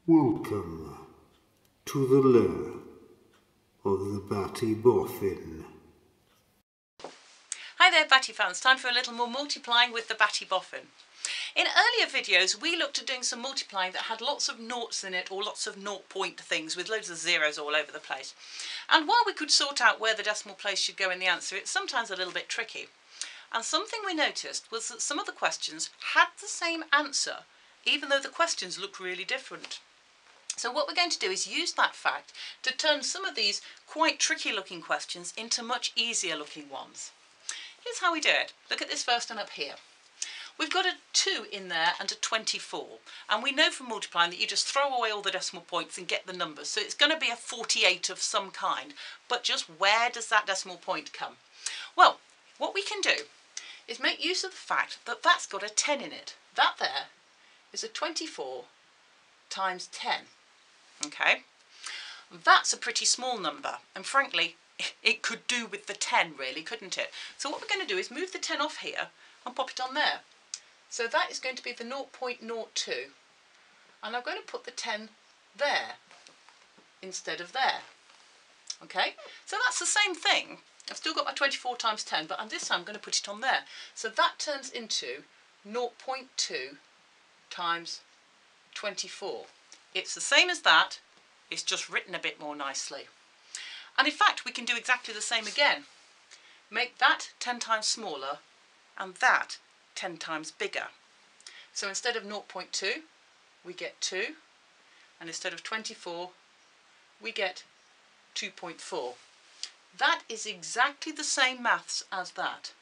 Welcome to the lair of the Batty Boffin. Hi there Batty fans, time for a little more multiplying with the Batty Boffin. In earlier videos we looked at doing some multiplying that had lots of noughts in it or lots of naught point things with loads of zeros all over the place. And while we could sort out where the decimal place should go in the answer, it's sometimes a little bit tricky. And something we noticed was that some of the questions had the same answer even though the questions looked really different. So what we're going to do is use that fact to turn some of these quite tricky looking questions into much easier looking ones. Here's how we do it. Look at this first one up here. We've got a 2 in there and a 24, and we know from multiplying that you just throw away all the decimal points and get the numbers. So it's going to be a 48 of some kind, but just where does that decimal point come? Well, what we can do is make use of the fact that that's got a 10 in it. That there is a 24 times 10. Okay, that's a pretty small number, and frankly it could do with the 10 really, couldn't it? So what we're going to do is move the 10 off here and pop it on there. So that is going to be the 0.02, and I'm going to put the 10 there instead of there. Okay, so that's the same thing. I've still got my 24 times 10, but this time I'm going to put it on there. So that turns into 0.2 times 24. It's the same as that, it's just written a bit more nicely. And in fact we can do exactly the same again. Make that 10 times smaller and that 10 times bigger. So instead of 0.2 we get 2, and instead of 24 we get 2.4. That is exactly the same maths as that.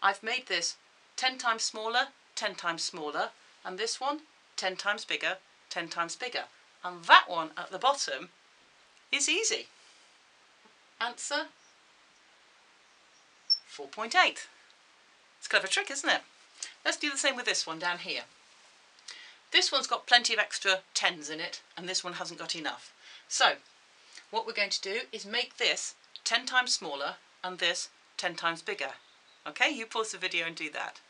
I've made this 10 times smaller, 10 times smaller, and this one 10 times bigger, 10 times bigger. And that one at the bottom is easy. Answer 4.8. It's a clever trick, isn't it? Let's do the same with this one down here. This one's got plenty of extra 10s in it, and this one hasn't got enough. So what we're going to do is make this 10 times smaller and this 10 times bigger. Okay, you pause the video and do that.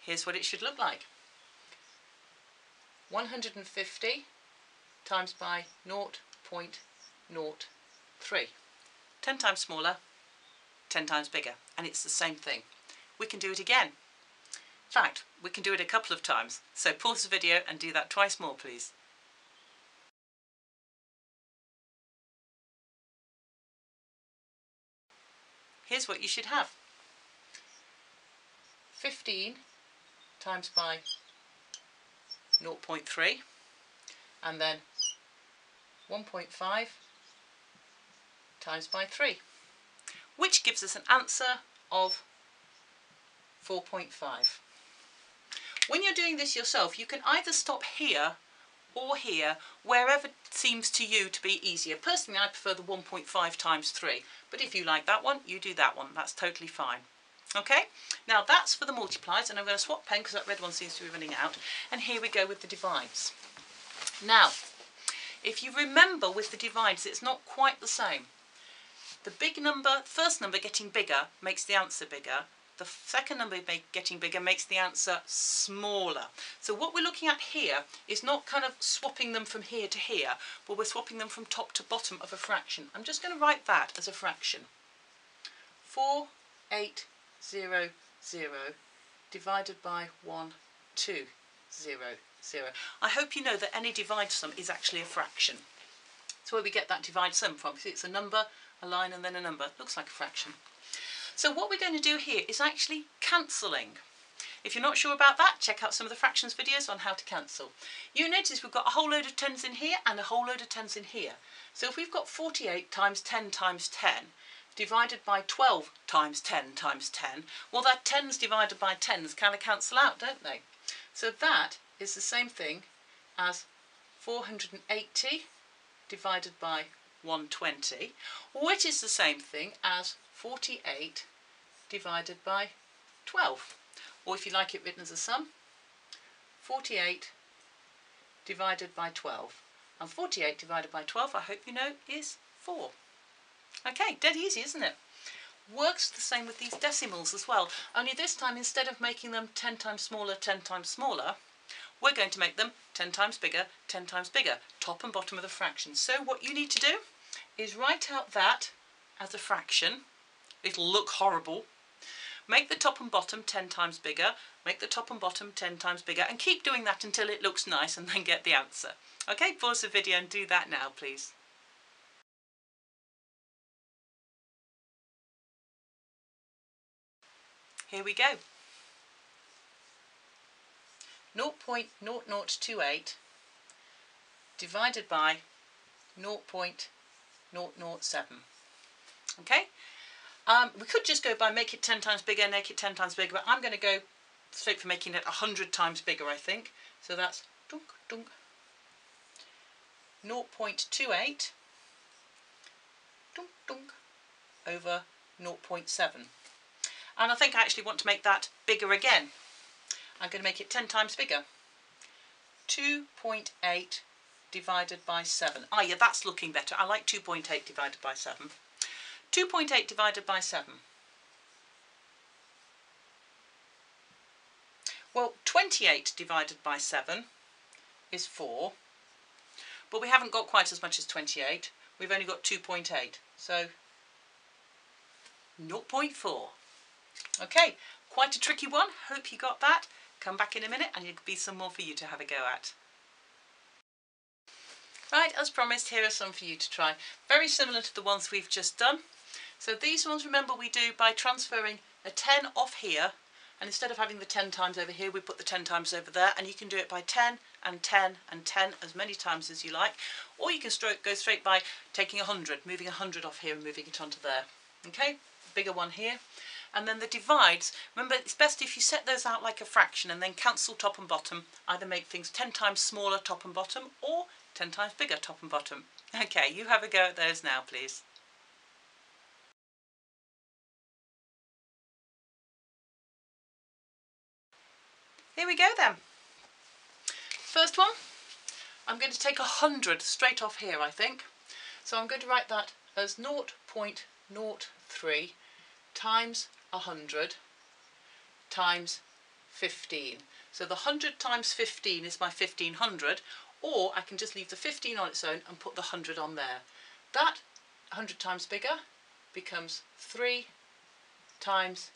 Here's what it should look like. 150 times by 0.03. 10 times smaller, 10 times bigger, and it's the same thing. We can do it again. In fact, we can do it a couple of times. So pause the video and do that twice more, please. Here's what you should have. 15 times by 0.3, and then 1.5 times by 3, which gives us an answer of 4.5. When you're doing this yourself, you can either stop here or here, wherever it seems to you to be easier. Personally, I prefer the 1.5 times 3, but if you like that one, you do that one. That's totally fine. Okay, now that's for the multiplies, and I'm going to swap pen because that red one seems to be running out, and here we go with the divides. Now, if you remember with the divides, it's not quite the same. The big number, first number getting bigger makes the answer bigger. The second number getting bigger makes the answer smaller. So what we're looking at here is not kind of swapping them from here to here, but we're swapping them from top to bottom of a fraction. I'm just going to write that as a fraction. 4,8,0,0 divided by 1,2,0,0. I hope you know that any divide sum is actually a fraction. That's where we get that divide sum from. See, it's a number, a line, and then a number. Looks like a fraction. So what we're going to do here is actually cancelling. If you're not sure about that, check out some of the fractions videos on how to cancel. You notice we've got a whole load of 10s in here and a whole load of 10s in here. So if we've got 48 times 10 times 10 divided by 12 times 10 times 10, well, that 10s divided by 10s kind of cancel out, don't they? So that is the same thing as 480 divided by 120, which is the same thing as 48 divided by 12. Or if you like it written as a sum, 48 divided by 12. And 48 divided by 12, I hope you know, is 4. Okay, dead easy, isn't it? Works the same with these decimals as well, only this time instead of making them 10 times smaller, 10 times smaller, we're going to make them 10 times bigger, 10 times bigger, top and bottom of the fraction. So what you need to do is write out that as a fraction. It'll look horrible. Make the top and bottom 10 times bigger, make the top and bottom 10 times bigger, and keep doing that until it looks nice, and then get the answer. Okay, pause the video and do that now, please. Here we go. 0.0028 divided by 0.007. Okay? We could just go by make it 10 times bigger, make it 10 times bigger, but I'm going to go straight for making it 100 times bigger, I think. So that's dunk, dunk, 0.28 dunk, dunk, over 0.7. And I think I actually want to make that bigger again. I'm going to make it 10 times bigger. 2.8 divided by 7. Ah, yeah, that's looking better. I like 2.8 divided by 7. 2.8 divided by 7. Well, 28 divided by 7 is 4. But we haven't got quite as much as 28. We've only got 2.8. So 0.4. Okay, quite a tricky one. Hope you got that. Come back in a minute and there'll be some more for you to have a go at. Right, as promised, here are some for you to try. Very similar to the ones we've just done. So these ones, remember, we do by transferring a 10 off here, and instead of having the 10 times over here, we put the 10 times over there, and you can do it by 10 and 10 and 10 as many times as you like, or you can go straight by taking 100, moving 100 off here and moving it onto there. Okay, bigger one here. And then the divides, remember, it's best if you set those out like a fraction and then cancel top and bottom, either make things 10 times smaller top and bottom or 10 times bigger top and bottom. Okay, you have a go at those now, please. Here we go then. First one, I'm going to take 100 straight off here, I think. So I'm going to write that as 0.03 times 100 times 15. So the 100 times 15 is my 1500, or I can just leave the 15 on its own and put the 100 on there. That 100 times bigger becomes 3 times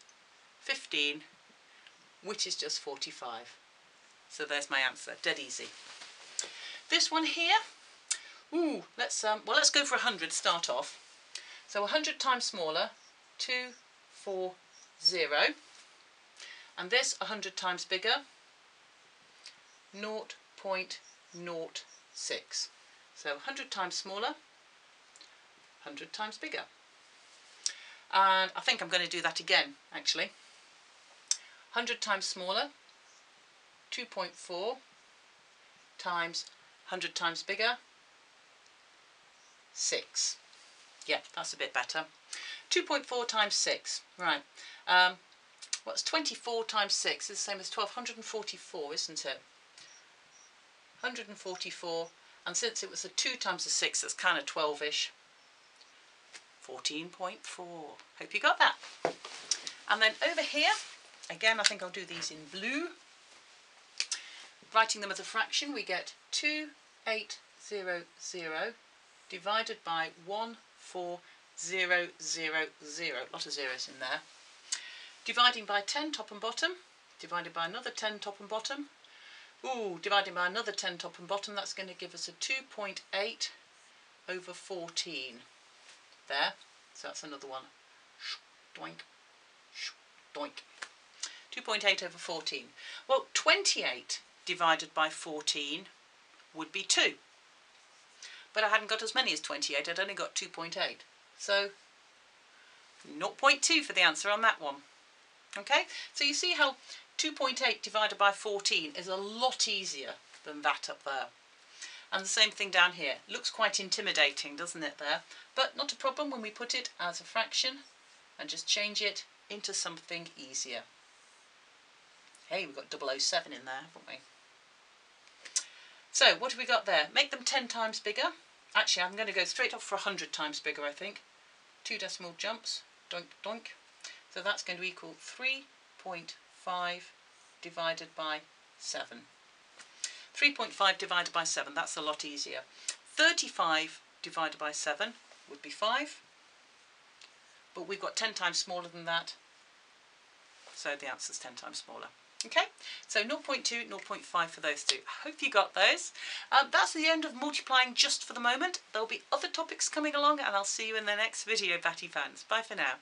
15, which is just 45. So there's my answer, dead easy. This one here, let's go for 100 start off. So 100 times smaller, 240, and this 100 times bigger, 0.06. So 100 times smaller, 100 times bigger. And I think I'm going to do that again, actually. 100 times smaller, 2.4 times 100 times bigger, 6. Yeah, that's a bit better. 2.4 times 6, right. What's 24 times 6 is the same as 1244, isn't it? 144, and since it was a 2 times a 6, that's kind of 12-ish. 14.4. Hope you got that. And then over here, again, I think I'll do these in blue. Writing them as a fraction, we get 2800 divided by 14000. A lot of zeros in there. Dividing by 10 top and bottom, divided by another 10 top and bottom. Dividing by another 10 top and bottom, that's going to give us a 2.8 over 14. There, so that's another one. Doink, doink. 2.8 over 14. Well, 28 divided by 14 would be 2. But I hadn't got as many as 28, I'd only got 2.8. So 0.2 for the answer on that one. Okay, so you see how 2.8 divided by 14 is a lot easier than that up there. And the same thing down here. Looks quite intimidating, doesn't it, there? But not a problem when we put it as a fraction and just change it into something easier. Hey, we've got 007 in there, haven't we? So, what have we got there? Make them 10 times bigger. Actually, I'm going to go straight off for 100 times bigger, I think. 2 decimal jumps. doink, doink. So that's going to equal 3.5 divided by 7. 3.5 divided by 7, that's a lot easier. 35 divided by 7 would be 5. But we've got 10 times smaller than that. So the answer is 10 times smaller. Okay, so 0.2, 0.5 for those two. I hope you got those. That's the end of multiplying just for the moment. There'll be other topics coming along, and I'll see you in the next video, Batty fans. Bye for now.